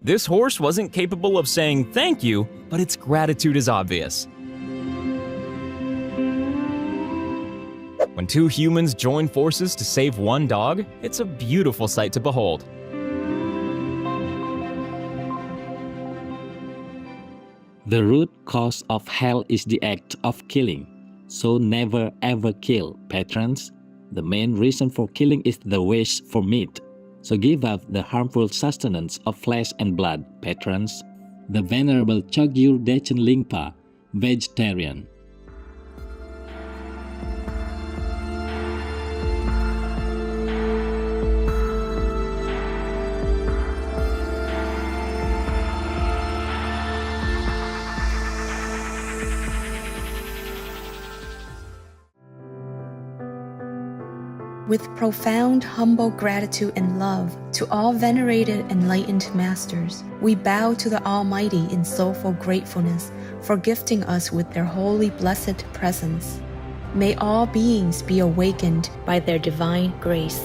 This horse wasn't capable of saying thank you, but its gratitude is obvious. When two humans join forces to save one dog, it's a beautiful sight to behold. The root cause of hell is the act of killing, so never ever kill, patrons. The main reason for killing is the wish for meat, so give up the harmful sustenance of flesh and blood, patrons. The Venerable Chogyur Dechen Lingpa, vegetarian. With profound, humble gratitude and love to all venerated enlightened masters, we bow to the Almighty in soulful gratefulness for gifting us with their holy blessed presence. May all beings be awakened by their divine grace.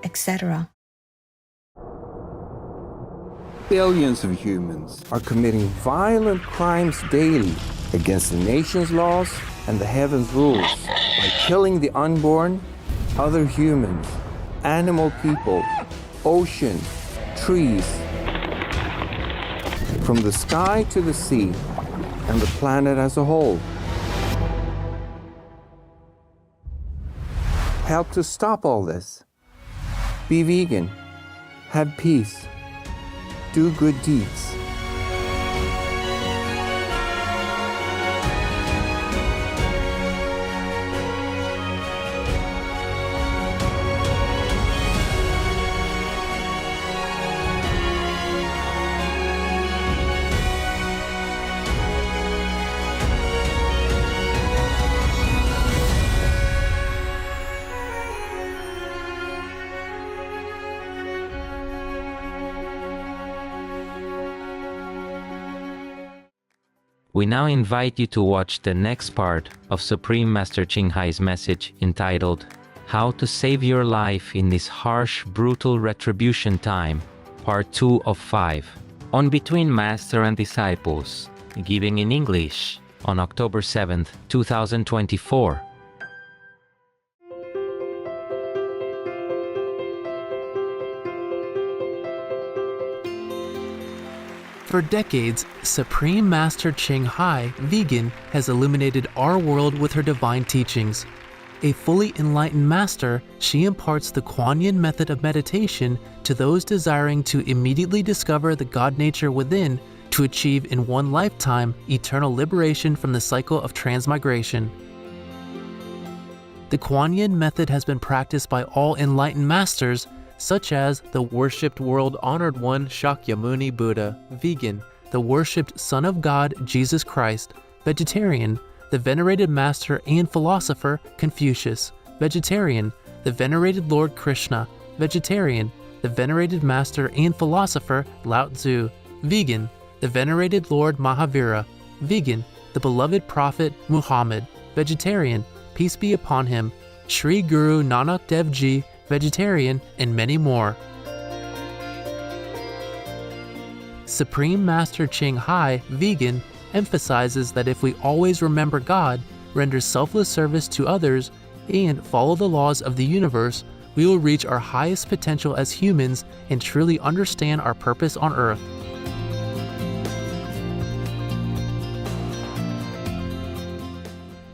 Etc. Billions of humans are committing violent crimes daily against the nation's laws and the heaven's rules by killing the unborn, other humans, animal people, ocean, trees, from the sky to the sea, and the planet as a whole. Help to stop all this. Be vegan. Have peace. Do good deeds. We now invite you to watch the next part of Supreme Master Ching Hai's message entitled, How to Save Your Life in This Harsh, Brutal Retribution Time, Part 2 of 5, on Between Master and Disciples, giving in English on October 7th, 2024. For decades, Supreme Master Ching Hai, vegan, has illuminated our world with her divine teachings. A fully enlightened master, she imparts the Kuan Yin method of meditation to those desiring to immediately discover the God nature within to achieve in one lifetime eternal liberation from the cycle of transmigration. The Kuan Yin method has been practiced by all enlightened masters, such as the worshipped world-honored one Shakyamuni Buddha, vegan, the worshipped Son of God Jesus Christ, vegetarian, the venerated master and philosopher Confucius, vegetarian, the venerated Lord Krishna, vegetarian, the venerated master and philosopher Lao Tzu, vegan, the venerated Lord Mahavira, vegan, the beloved prophet Muhammad, vegetarian, peace be upon him, Sri Guru Nanak Dev Ji, vegetarian, and many more. Supreme Master Ching Hai, vegan, emphasizes that if we always remember God, render selfless service to others, and follow the laws of the universe, we will reach our highest potential as humans and truly understand our purpose on Earth.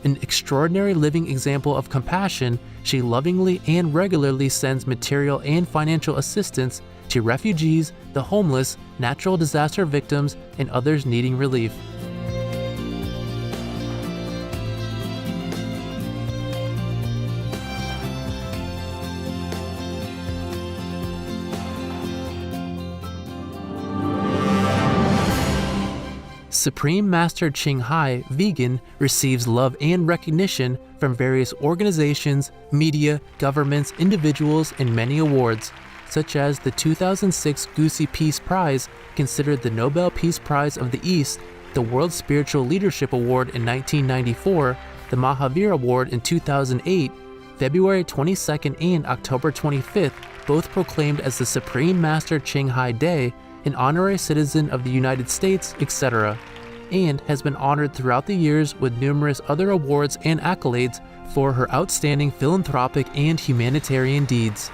An extraordinary living example of compassion, she lovingly and regularly sends material and financial assistance to refugees, the homeless, natural disaster victims, and others needing relief. Supreme Master Ching Hai, vegan, receives love and recognition from various organizations, media, governments, individuals, and many awards, such as the 2006 Gusi Peace Prize, considered the Nobel Peace Prize of the East, the World Spiritual Leadership Award in 1994, the Mahavir Award in 2008, February 22nd and October 25th, both proclaimed as the Supreme Master Ching Hai Day, an honorary citizen of the United States, etc., and has been honored throughout the years with numerous other awards and accolades for her outstanding philanthropic and humanitarian deeds.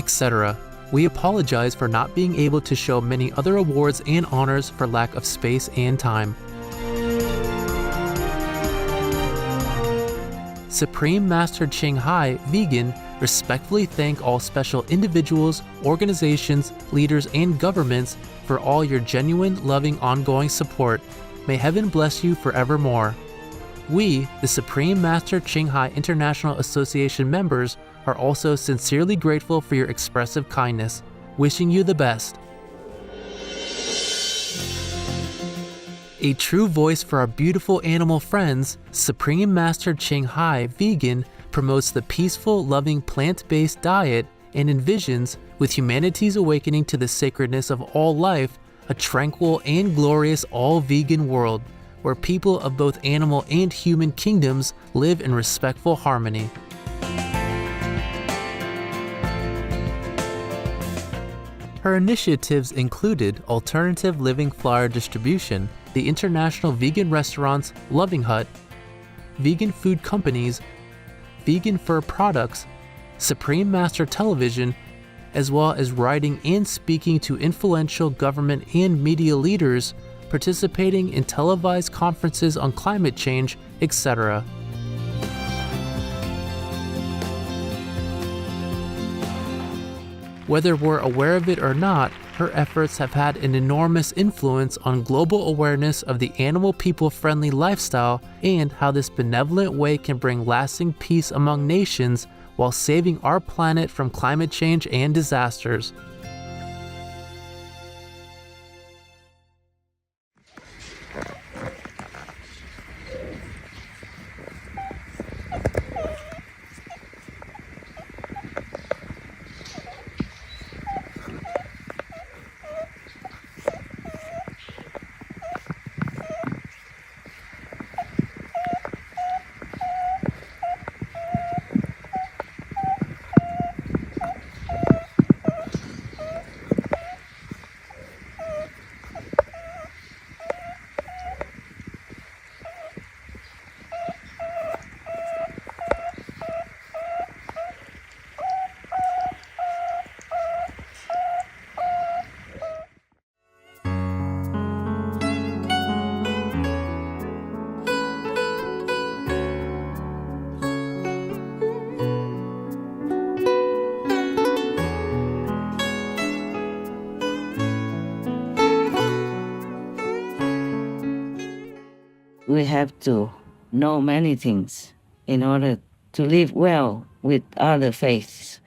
etc. We apologize for not being able to show many other awards and honors for lack of space and time. Supreme Master Ching Hai, Vegan, respectfully thank all special individuals, organizations, leaders, and governments for all your genuine, loving, ongoing support. May heaven bless you forevermore. We, the Supreme Master Ching Hai International Association members, are also sincerely grateful for your expressive kindness, wishing you the best. A true voice for our beautiful animal friends, Supreme Master Ching Hai, Vegan, promotes the peaceful, loving plant-based diet and envisions, with humanity's awakening to the sacredness of all life, a tranquil and glorious all-vegan world, where people of both animal and human kingdoms live in respectful harmony. Her initiatives included alternative living flyer distribution, the international vegan restaurants Loving Hut, vegan food companies, vegan fur products, Supreme Master Television, as well as writing and speaking to influential government and media leaders, participating in televised conferences on climate change, etc. Whether we're aware of it or not, her efforts have had an enormous influence on global awareness of the animal people-friendly lifestyle and how this benevolent way can bring lasting peace among nations while saving our planet from climate change and disasters. we have to know many things in order to live well with other faiths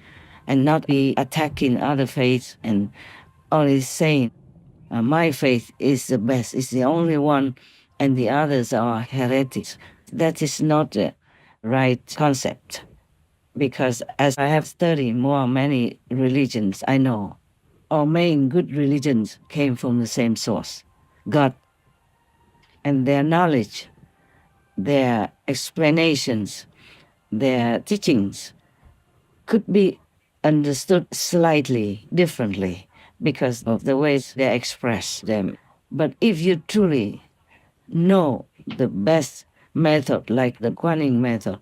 and not be attacking other faiths and always saying, my faith is the best, is the only one, and the others are heretics. That is not the right concept. Because as I have studied many religions, I know all main good religions came from the same source, God. And their knowledge, their explanations, their teachings could be understood slightly differently because of the ways they express them. But if you truly know the best method, like the Kuan method,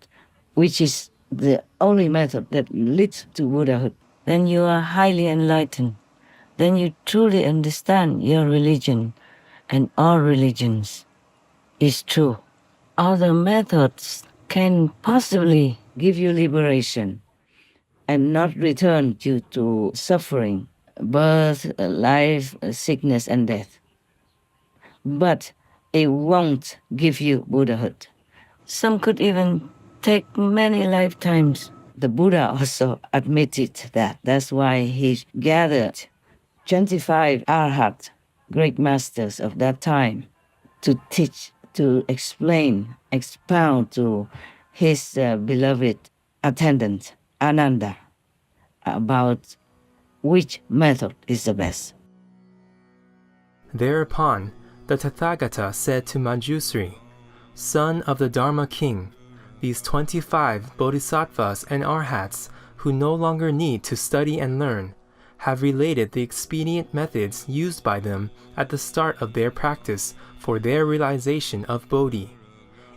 which is the only method that leads to Buddhahood, then you are highly enlightened. Then you truly understand your religion and all religions is true. Other methods can possibly give you liberation and not return you to suffering, birth, life, sickness, and death. But it won't give you Buddhahood. Some could even take many lifetimes. The Buddha also admitted that. That's why he gathered 25 arhat, great masters of that time, to teach, to explain, expound to his beloved attendant, Ananda, about which method is the best. Thereupon, the Tathagata said to Manjusri, "Son of the Dharma king, these 25 bodhisattvas and arhats who no longer need to study and learn have related the expedient methods used by them at the start of their practice for their realization of Bodhi.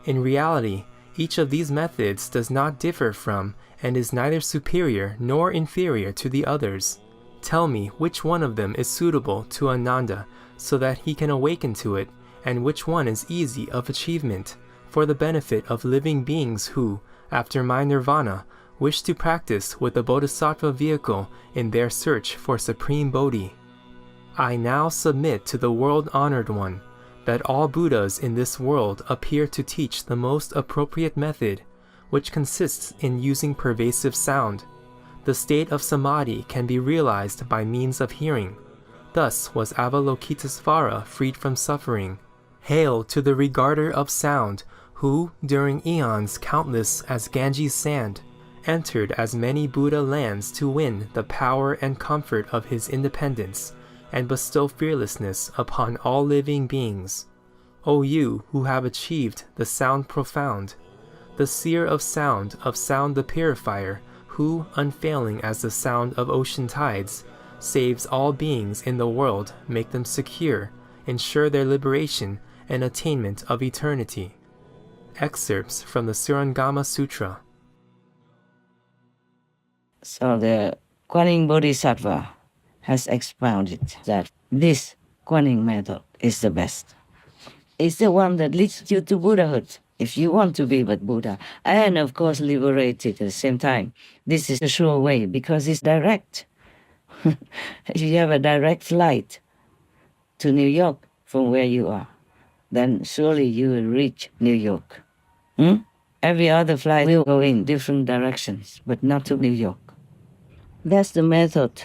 In reality, each of these methods does not differ from and is neither superior nor inferior to the others. Tell me which one of them is suitable to Ananda so that he can awaken to it, and which one is easy of achievement, for the benefit of living beings who, after my nirvana, wish to practice with the Bodhisattva vehicle in their search for Supreme Bodhi. I now submit to the World-Honored One that all Buddhas in this world appear to teach the most appropriate method, which consists in using pervasive sound. The state of samadhi can be realized by means of hearing. Thus was Avalokitesvara freed from suffering. Hail to the regarder of sound, who, during eons countless as Ganges sand, entered as many Buddha lands to win the power and comfort of his independence, and bestow fearlessness upon all living beings. O you who have achieved the sound profound, the seer of sound the purifier, who, unfailing as the sound of ocean tides, saves all beings in the world, make them secure, ensure their liberation and attainment of eternity." Excerpts from the Surangama Sutra. So the Kuan Bodhisattva has expounded that this Kuan method is the best. It's the one that leads you to Buddhahood, if you want to be with Buddha, and of course liberated at the same time. This is the sure way because it's direct. If you have a direct flight to New York from where you are, then surely you will reach New York. Every other flight will go in different directions, but not to New York. That's the method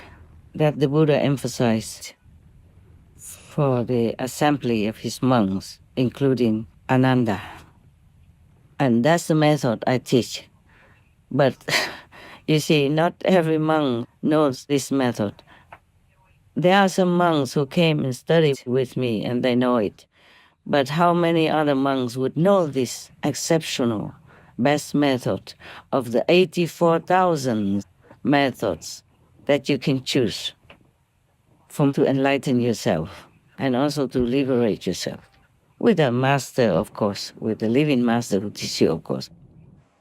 that the Buddha emphasized for the assembly of his monks, including Ananda. And that's the method I teach. But you see, not every monk knows this method. There are some monks who came and studied with me and they know it. But how many other monks would know this exceptional best method of the 84,000 methods that you can choose from to enlighten yourself and also to liberate yourself? With a master, of course, with a living master who teaches you, of course.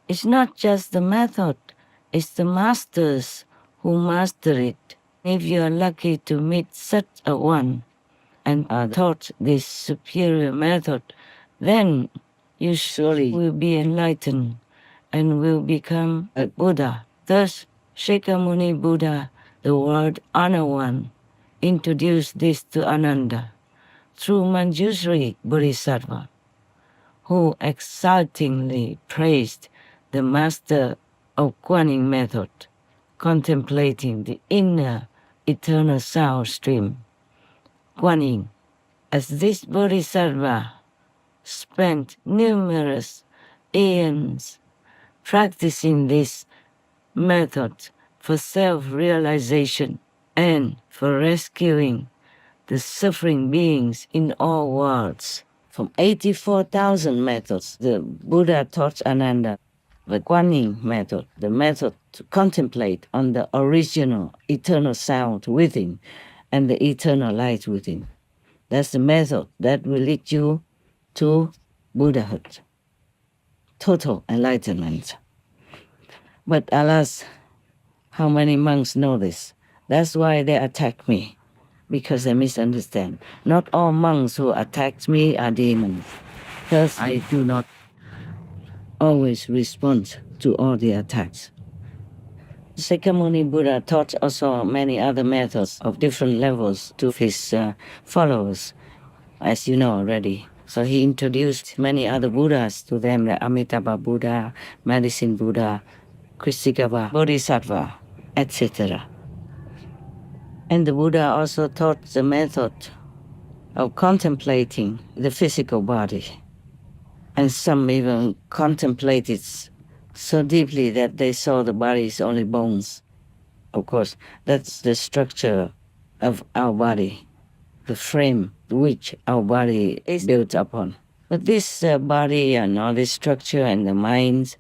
It's not just the method, it's the masters who master it. If you are lucky to meet such a one and are taught this superior method, then you surely will be enlightened and will become a Buddha. Thus, Shakyamuni Buddha, the World-Honored One, introduced this to Ananda through Manjusri Bodhisattva, who exultingly praised the master of Guanyin method, contemplating the inner eternal sound stream. Guanyin, as this bodhisattva spent numerous eons practicing this method for self-realization and for rescuing the suffering beings in all worlds. From 84,000 methods, the Buddha taught Ananda the Guanyin method, the method to contemplate on the original eternal sound within and the eternal light within. That's the method that will lead you to Buddhahood, total enlightenment. But alas, how many monks know this? That's why they attack me, because they misunderstand. Not all monks who attack me are demons. Thus, I do not always respond to all the attacks. Shakyamuni Buddha taught also many other methods of different levels to his followers, as you know already. So he introduced many other Buddhas to them, the Amitabha Buddha, Medicine Buddha, Kshitigarbha Bodhisattva, etc. And the Buddha also taught the method of contemplating the physical body. And some even contemplated so deeply that they saw the body is only bones. Of course, that's the structure of our body, the frame which our body is built upon. But this body and all this structure and the minds,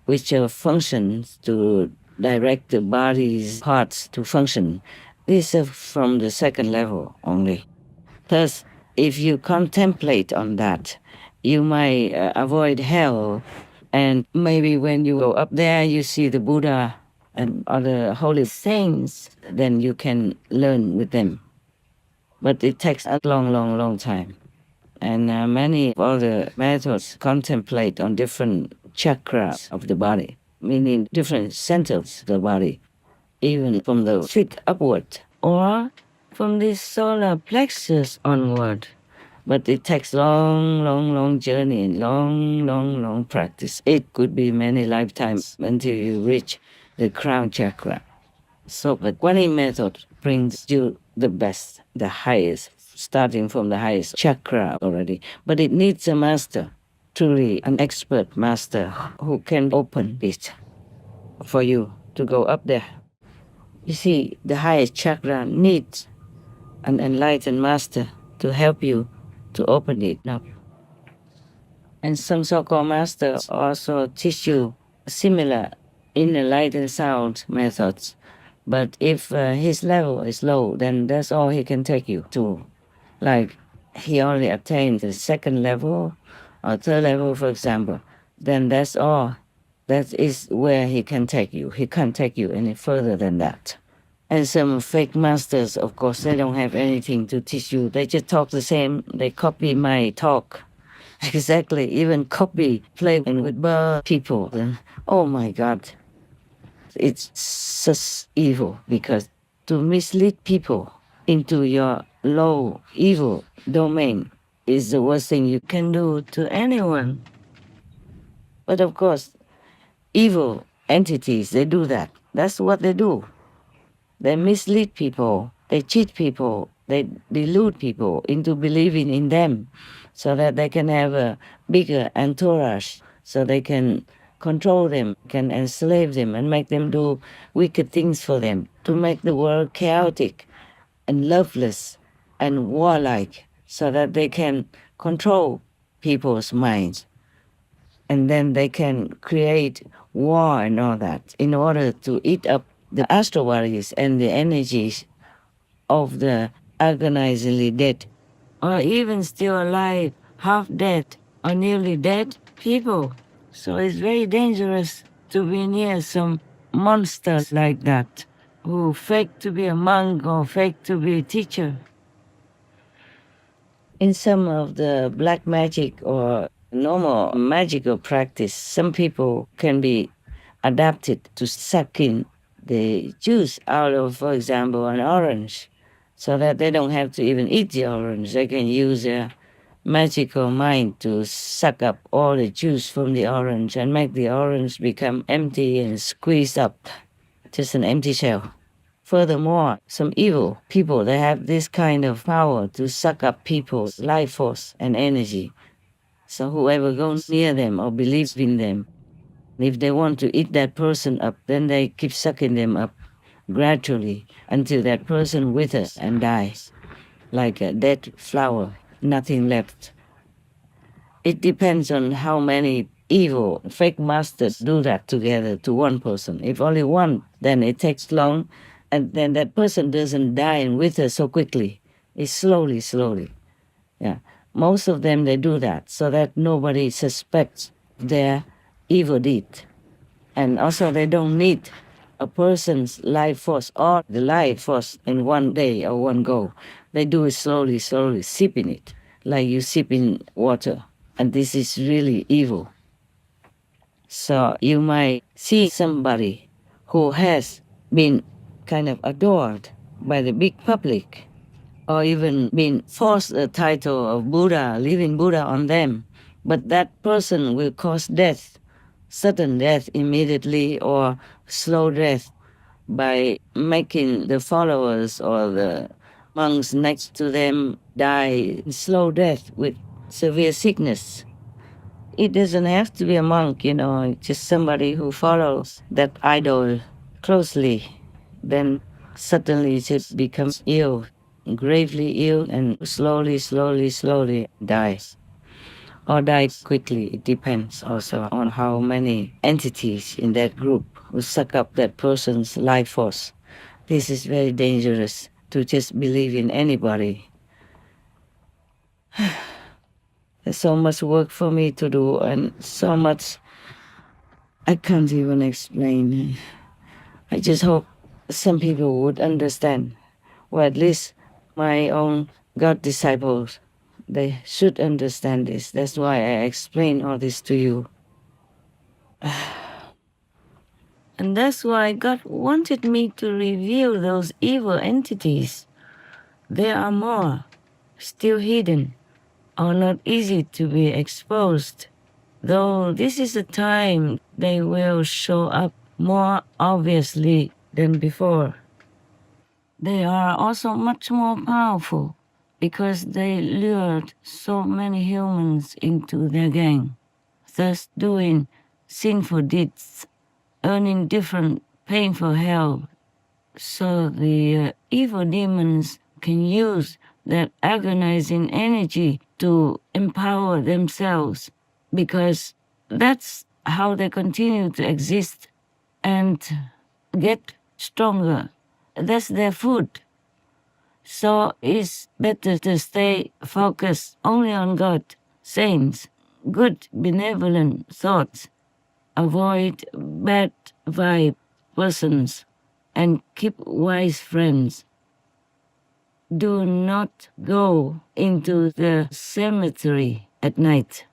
which functions to direct the body's parts to function, these are from the second level only. Thus, if you contemplate on that, you might avoid hell, and maybe when you go up there, you see the Buddha and other holy saints, then you can learn with them. But it takes a long, long, long time. And many other methods contemplate on different chakras of the body, meaning different centers of the body, even from the feet upward, or from the solar plexus onward. But it takes long, long, long journey and long, long, long practice. It could be many lifetimes until you reach the crown chakra. So the Guanyin method brings you the best, the highest, starting from the highest chakra already. But it needs a master, truly an expert master who can open it for you to go up there. You see, the highest chakra needs an enlightened master to help you to open it up. And some so-called masters also teach you similar inner light and sound methods. But if his level is low, then that's all he can take you to. Like he only attained the second level or third level, for example, then that's all. That is where he can take you. He can't take you any further than that. And some fake masters, of course, they don't have anything to teach you. They just talk the same. They copy my talk. Exactly. Even copy, play with bird people. And, oh my God. It's such evil, because to mislead people into your low, evil domain is the worst thing you can do to anyone. But of course, evil entities, they do that. That's what they do. They mislead people, they cheat people, they delude people into believing in them so that they can have a bigger entourage, so they can control them, can enslave them and make them do wicked things for them, to make the world chaotic and loveless and warlike, so that they can control people's minds. And then they can create war and all that in order to eat up the astral bodies and the energies of the agonizingly dead, or even still alive, half dead, or nearly dead people. So it's very dangerous to be near some monsters like that, who fake to be a monk or fake to be a teacher. In some of the black magic or normal magical practice, some people can be adapted to suck in the juice out of, for example, an orange, so that they don't have to even eat the orange. They can use magical mind to suck up all the juice from the orange and make the orange become empty and squeeze up, just an empty shell. Furthermore, some evil people, they have this kind of power to suck up people's life force and energy. So whoever goes near them or believes in them, if they want to eat that person up, then they keep sucking them up gradually until that person withers and dies, like a dead flower, nothing left. It depends on how many evil fake masters do that together to one person. If only one, then it takes long, and then that person doesn't die and wither so quickly. It's slowly. Yeah. Most of them, they do that so that nobody suspects their evil deed. And also they don't need a person's life force or the life force in one day or one go. They do it slowly, sipping it, like you sip in water. And this is really evil. So you might see somebody who has been kind of adored by the big public, or even been forced a title of Buddha, living Buddha on them, but that person will cause death, sudden death immediately, or slow death by making the followers or the monks next to them die slow death with severe sickness. It doesn't have to be a monk, just somebody who follows that idol closely, then suddenly just becomes ill, gravely ill, and slowly dies. Or dies quickly. It depends also on how many entities in that group who suck up that person's life force. This is very dangerous to just believe in anybody. There's so much work for me to do and so much I can't even explain. I just hope some people would understand, or at least my own God disciples, they should understand this. That's why I explain all this to you. And that's why God wanted me to reveal those evil entities. There are more, still hidden, or not easy to be exposed. Though this is a time they will show up more obviously than before. They are also much more powerful because they lured so many humans into their gang, thus doing sinful deeds, earning different painful hell. So the evil demons can use that agonizing energy to empower themselves, because that's how they continue to exist and get stronger. That's their food. So it's better to stay focused only on God, saints, good benevolent thoughts, avoid bad vibe persons, and keep wise friends. Do not go into the cemetery at night,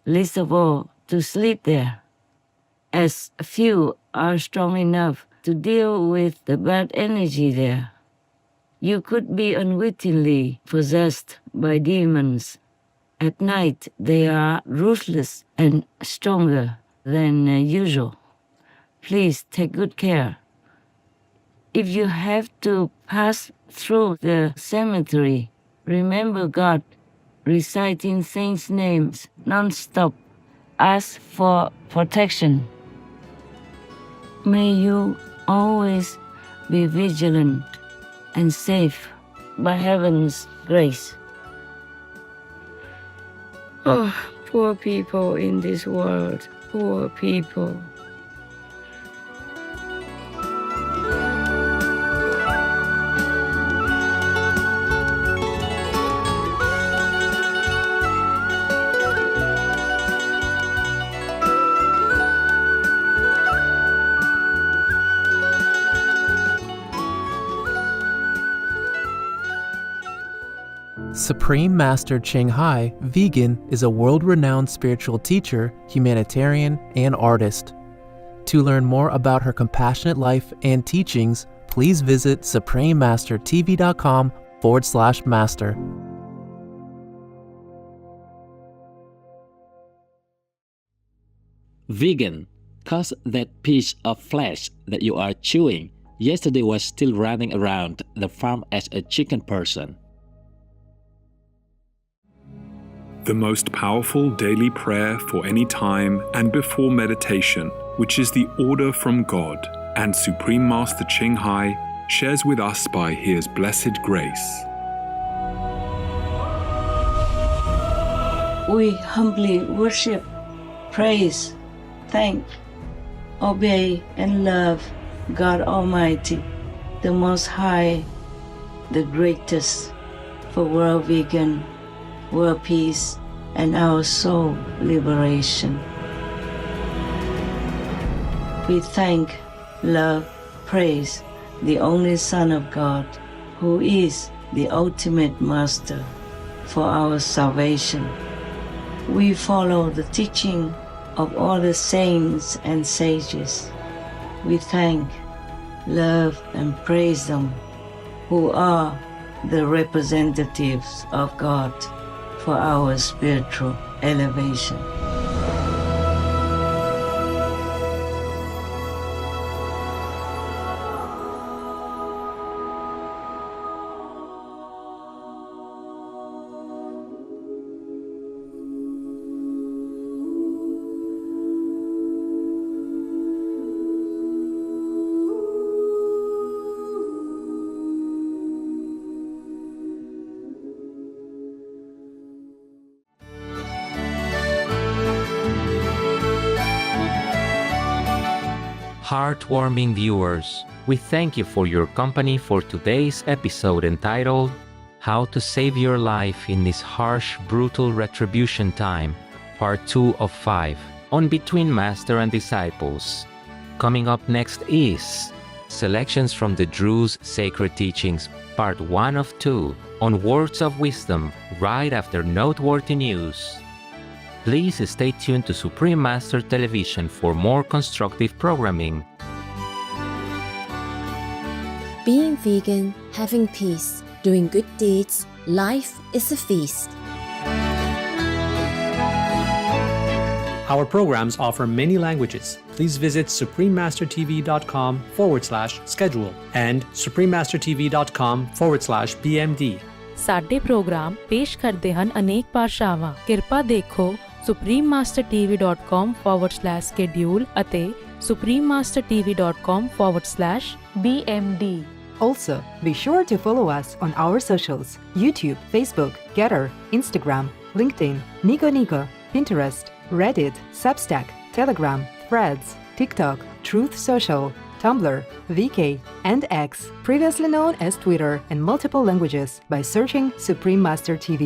least of all to sleep there, as few are strong enough to deal with the bad energy there. You could be unwittingly possessed by demons. At night, they are ruthless and stronger than usual. Please take good care. If you have to pass through the cemetery, remember God, reciting saints' names non-stop. Ask for protection. May you always be vigilant and safe by heaven's grace. Oh, poor people in this world, poor people. Supreme Master Ching Hai, vegan, is a world-renowned spiritual teacher, humanitarian, and artist. To learn more about her compassionate life and teachings, please visit suprememastertv.com/master. Vegan, 'cause that piece of flesh that you are chewing yesterday was still running around the farm as a chicken person. The most powerful daily prayer for any time and before meditation, which is the order from God, and Supreme Master Ching Hai shares with us by His blessed grace. We humbly worship, praise, thank, obey, and love God Almighty, the Most High, the greatest, for world vegan, world peace, and our soul liberation. We thank, love, praise the only Son of God, who is the ultimate Master for our salvation. We follow the teaching of all the saints and sages. We thank, love, and praise them, who are the representatives of God for our spiritual elevation. Heartwarming viewers, we thank you for your company for today's episode entitled How to Save Your Life in This Harsh, Brutal Retribution Time, Part 2 of 5, on Between Master and Disciples. Coming up next is selections from the Drew's Sacred Teachings, Part 1 of 2, on Words of Wisdom, right after noteworthy news. Please stay tuned to Supreme Master Television for more constructive programming. Being vegan, having peace, doing good deeds, life is a feast. Our programs offer many languages. Please visit suprememastertv.com/schedule and suprememastertv.com/BMD. ਸਾਡੇ programme ਪੇਸ਼ ਕਰਦੇ ਹਨ ਅਨੇਕ ਭਾਸ਼ਾਵਾਂ। ਕਿਰਪਾ ਦੇਖੋ suprememastertv.com/schedule ਅਤੇ suprememastertv.com/BMD. Also, be sure to follow us on our socials: YouTube, Facebook, Getter, Instagram, LinkedIn, Nico, Pinterest, Reddit, Substack, Telegram, Threads, TikTok, Truth Social, Tumblr, VK, and X, previously known as Twitter, in multiple languages by searching Supreme Master TV.